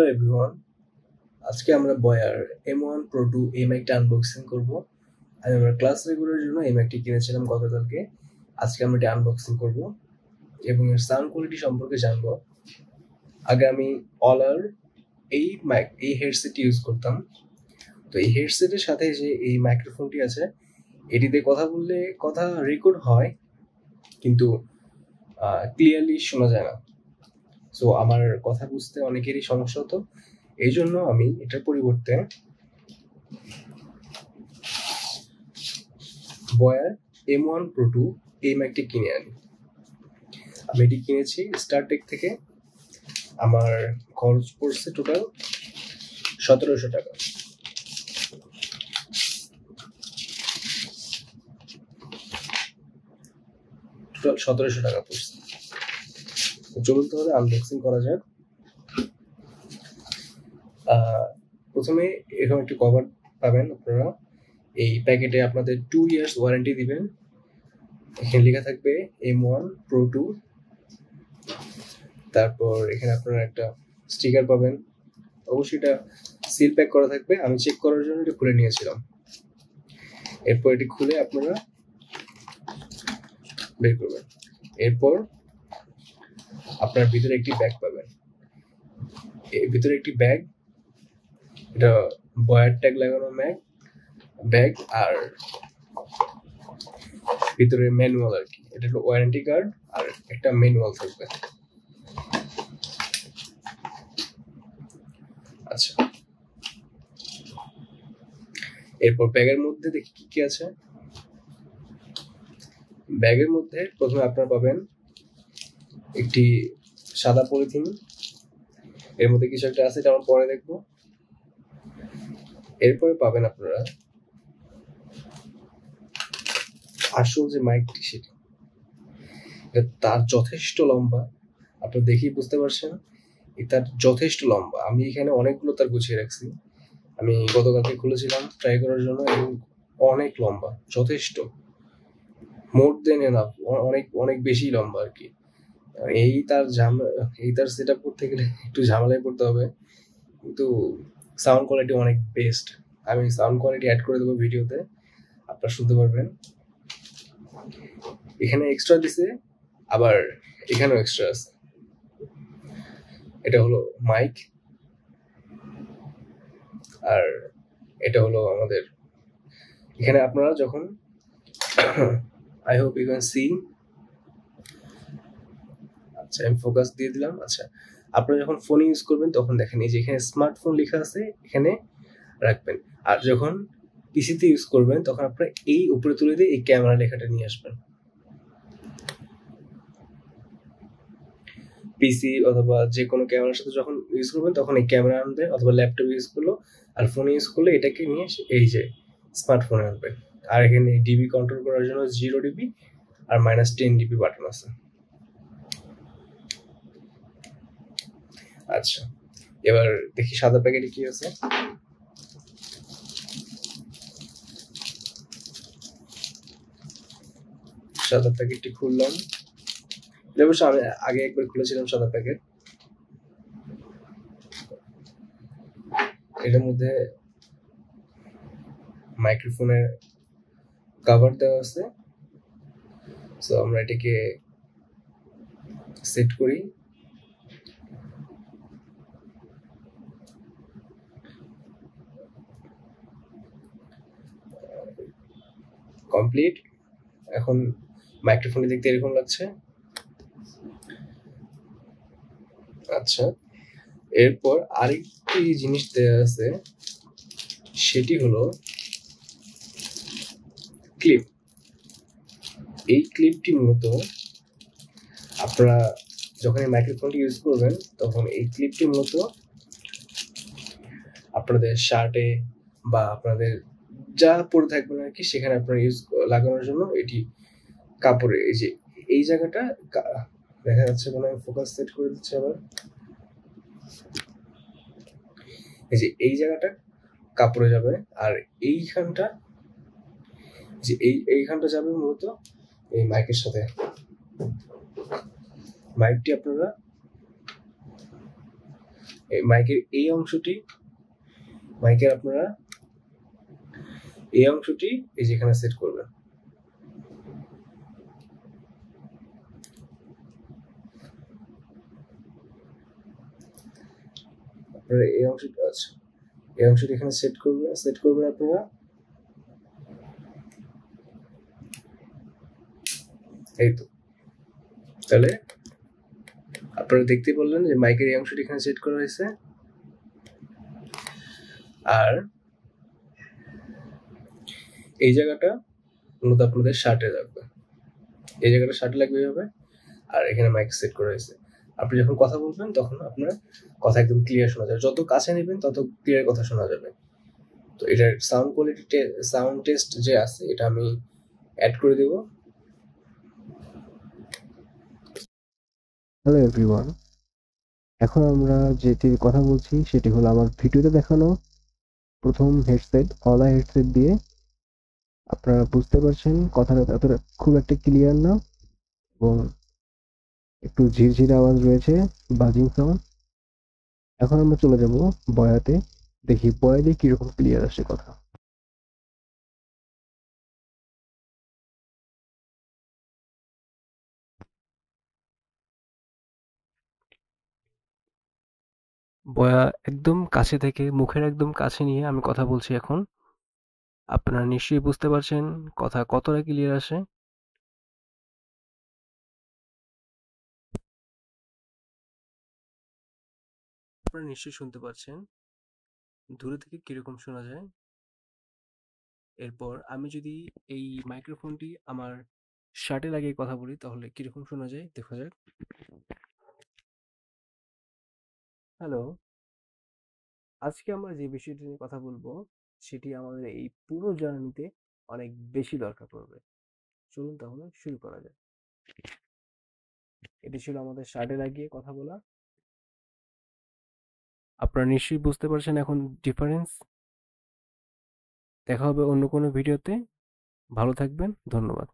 Hello everyone, আজকে আমরা বয়ার M1 Pro 2 এই মাইকটা আনবক্সিং করব। আমি আমার ক্লাস রেগুলারের জন্য এই মাইকটি কিনেছিলাম গতকালকে। আজকে আমরা এটি আনবক্সিং করব এবং এর সাউন্ড কোয়ালিটি সম্পর্কে জানব। আগে আমি অলার এই হেডসেটটি ইউজ করতাম। তো এই হেডসেটের সাথে যে এই মাইক্রোফোনটি আছে, এটিতে কথা বললে কথা রেকর্ড হয় কিন্তু ক্লিয়ারলি শোনা যায় না। সো আমার কথা বুঝতে অনেকেরই সমস্যা হতো। এই জন্য আমি এটার পরিবর্তে বয়ার M1 Pro 2 এই মাইকটি কিনে আনি। আমি এটি কিনেছি স্টারটেক থেকে। আমার খরচ পড়ছে টোটাল 1700 টাকা। টোটাল 1700 টাকা পড়ছে। চলুন তাহলে আনবক্সিং করা যাক। প্রথমে এরকম একটি কভার পাবেন আপনারা। এই প্যাকেটে আপনাদের 2 ইয়ার্স ওয়ারেন্টি দিবেন। এখানে লেখা থাকবে M1 Pro 2। তারপর এখানে আপনারা একটা স্টিকার পাবেন। অবশ্যই এটা সিল প্যাক করা থাকবে। আমি চেক করার জন্য এটা খুলে নিয়েছিলাম। এরপর এটি খুলে আপনারা বের করবেন। এরপর আপনার ভিতরে একটি ব্যাগ পাবেন। এর ভিতরে একটি ব্যাগ, এটা বয়ার ট্যাগ লাগানো ব্যাগ, আর ভিতরে ম্যানুয়াল আর কি। এটা হলো ওয়ারেন্টি কার্ড আর একটা ম্যানুয়াল থাকবে। আচ্ছা, এরপর ব্যাগের মধ্যে দেখি কি কি আছে। ব্যাগের মধ্যে প্রথমে আপনারা পাবেন একটি সাদা পলিথিন। এর মধ্যে কিছু একটা আছে, এটা আমরা পরে দেখবো। এরপরে পাবেন আপনারা আসল যে মাইকটি, সেটা তার যথেষ্ট লম্বা। আপনারা দেখেই বুঝতে পারছেন তার যথেষ্ট লম্বা। আমি এখানে অনেকগুলো তার গুছিয়ে রাখছি। আমি গতকালকে খুলেছিলাম ট্রাই করার জন্য এবং অনেক লম্বা, যথেষ্ট, মোর দেন এনাফ, অনেক অনেক বেশি লম্বা আর কি। এই তার সেট আপ করতে গেলে একটু ঝামেলায় পড়তে হবে, কিন্তু সাউন্ড কোয়ালিটি অনেক বেস্ট। আমি সাউন্ড কোয়ালিটি অ্যাড করে দেবো ভিডিওতে, আপনারা শুনতে পারবেন। এখানে এক্সট্রা দিছে, আবার এখানেও এক্সট্রা আছে। এটা হলো মাইক, আর এটা হলো আমাদের এখানে আপনারা যখন I hope you can see. আচ্ছা, আমি ফোকাস দিয়ে দিলাম। আচ্ছা, আপনারা যখন ফোন ইউজ করবেন তখন দেখেন এই যে এখানে স্মার্টফোন লেখা আছে, এখানে রাখবেন। আর যখন পিসিতে ইউজ করবেন তখন আপনারা এই উপরে তুলে দিয়ে এই ক্যামেরা লেখাটা নিয়ে আসবেন। পিসি অথবা যে কোনো ক্যামেরার সাথে যখন ইউজ করবেন তখন এই ক্যামেরা আনবেন, অথবা ল্যাপটপ ইউজ করলো আর ফোন ইউজ করলে এটাকে নিয়ে এই যে স্মার্টফোনে আনবেন। আর এখানে ডিবি কন্ট্রোল করার জন্য 0 ডিবি আর -10 ডিবি বাটন আছে। আচ্ছা, এবার দেখি সাদা প্যাকেটে কি আছে। সাদা প্যাকেটটি খুললাম। অবশ্য আমি আগে একবার খুলেছিলাম সাদা প্যাকেট। এটার মধ্যে মাইক্রোফোনের কভার দেওয়া আছে। সো আমরা এটাকে সেট করি। কমপ্লিট। এখন মাইক্রোফোনটি দেখতে এরকম লাগছে। আচ্ছা, এরপর আরেকটি জিনিস দেওয়া আছে, সেটি হলো ক্লিপ। এই ক্লিপটি মূলত আপনারা যখন এই মাইক্রোফোনটি ইউজ করবেন তখন এই ক্লিপটি মূলত আপনাদের শার্টে বা আপনাদের যা পরে থাকবেন আর কি, সেখানে আপনারা লাগানোর জন্য এটি কাপড়ে এই যে এই জায়গাটা দেখা যাচ্ছে। মানে ফোকাস সেট করে দিচ্ছে আবার। এই যে এই জায়গাটা কাপড়ে যাবে, আর এইখানটা যে এইখানটা যাবে মূলত এই মাইকের সাথে। মাইকটি আপনারা এই মাইকের এই অংশটি, মাইকের আপনারা এই অংশটি এই যেখানে সেট করবেন। আপনারা এই অংশটি আছে, এই অংশটি এখানে সেট করবেন আপনারা। এই তো, তাহলে আপনারা দেখতে পারলেন যে মাইকের এই অংশটি এখানে সেট করা হয়েছে। আর এই জায়গাটা মূলত আপনাদের শার্টে লাগবে, এই জায়গাটা শার্টে লাগবে এইভাবে। আর এখানে মাইক সেট করা হয়েছে। আপনি যখন কথা বলবেন তখন আপনার কথা একদম ক্লিয়ার শোনা যাবে, যত কাছে নেবেন তত ক্লিয়ার কথা শোনা যাবে। তো এটার সাউন্ড কোয়ালিটি, সাউন্ড টেস্ট যে আছে এটা আমি অ্যাড করে দেব। হ্যালো এভরিওয়ান, এখন আমরা যেটির কথা বলছি সেটি হলো আমার ভিডিওতে দেখানো প্রথম হেডসেট, অলা হেডসেট দিয়ে। আপনারা বুঝতে পারছেন কথাটা এতটা খুব একটা ক্লিয়ার না এবং একটু ঝিরঝিরে আওয়াজ রয়েছে, বাজিং সাউন্ড। এখন আমরা চলে যাব বয়াতে, দেখি বয়া দিয়ে কিরকম ক্লিয়ার আসে কথা। বয়া একদম কাছে থেকে, মুখের একদম কাছে নিয়ে আমি কথা বলছি এখন। আপনারা নিশ্চয়ই বুঝতে পারছেন কথা কতটা ক্লিয়ার আসে। আপনারা নিশ্চয়ই শুনতে পাচ্ছেন দূরে থেকে কিরকম শোনা যায়। এরপর আমি যদি এই মাইক্রোফোনটি আমার শার্টে লাগিয়ে কথা বলি তাহলে কিরকম শোনা যায় দেখা যাক। হ্যালো, আজকে আমরা যে বিষয়টি নিয়ে কথা বলবো সেটি আমাদের এই পুরো জার্নিতে অনেক বেশি দরকার পড়বে। চলুন তাহলে শুরু করা যাক। এটি ছিল আমাদের শার্টে লাগিয়ে কথা বলা। আপনারা নিশ্চয়ই বুঝতে পারছেন এখন ডিফারেন্স। দেখা হবে অন্য কোনো ভিডিওতে। ভালো থাকবেন, ধন্যবাদ।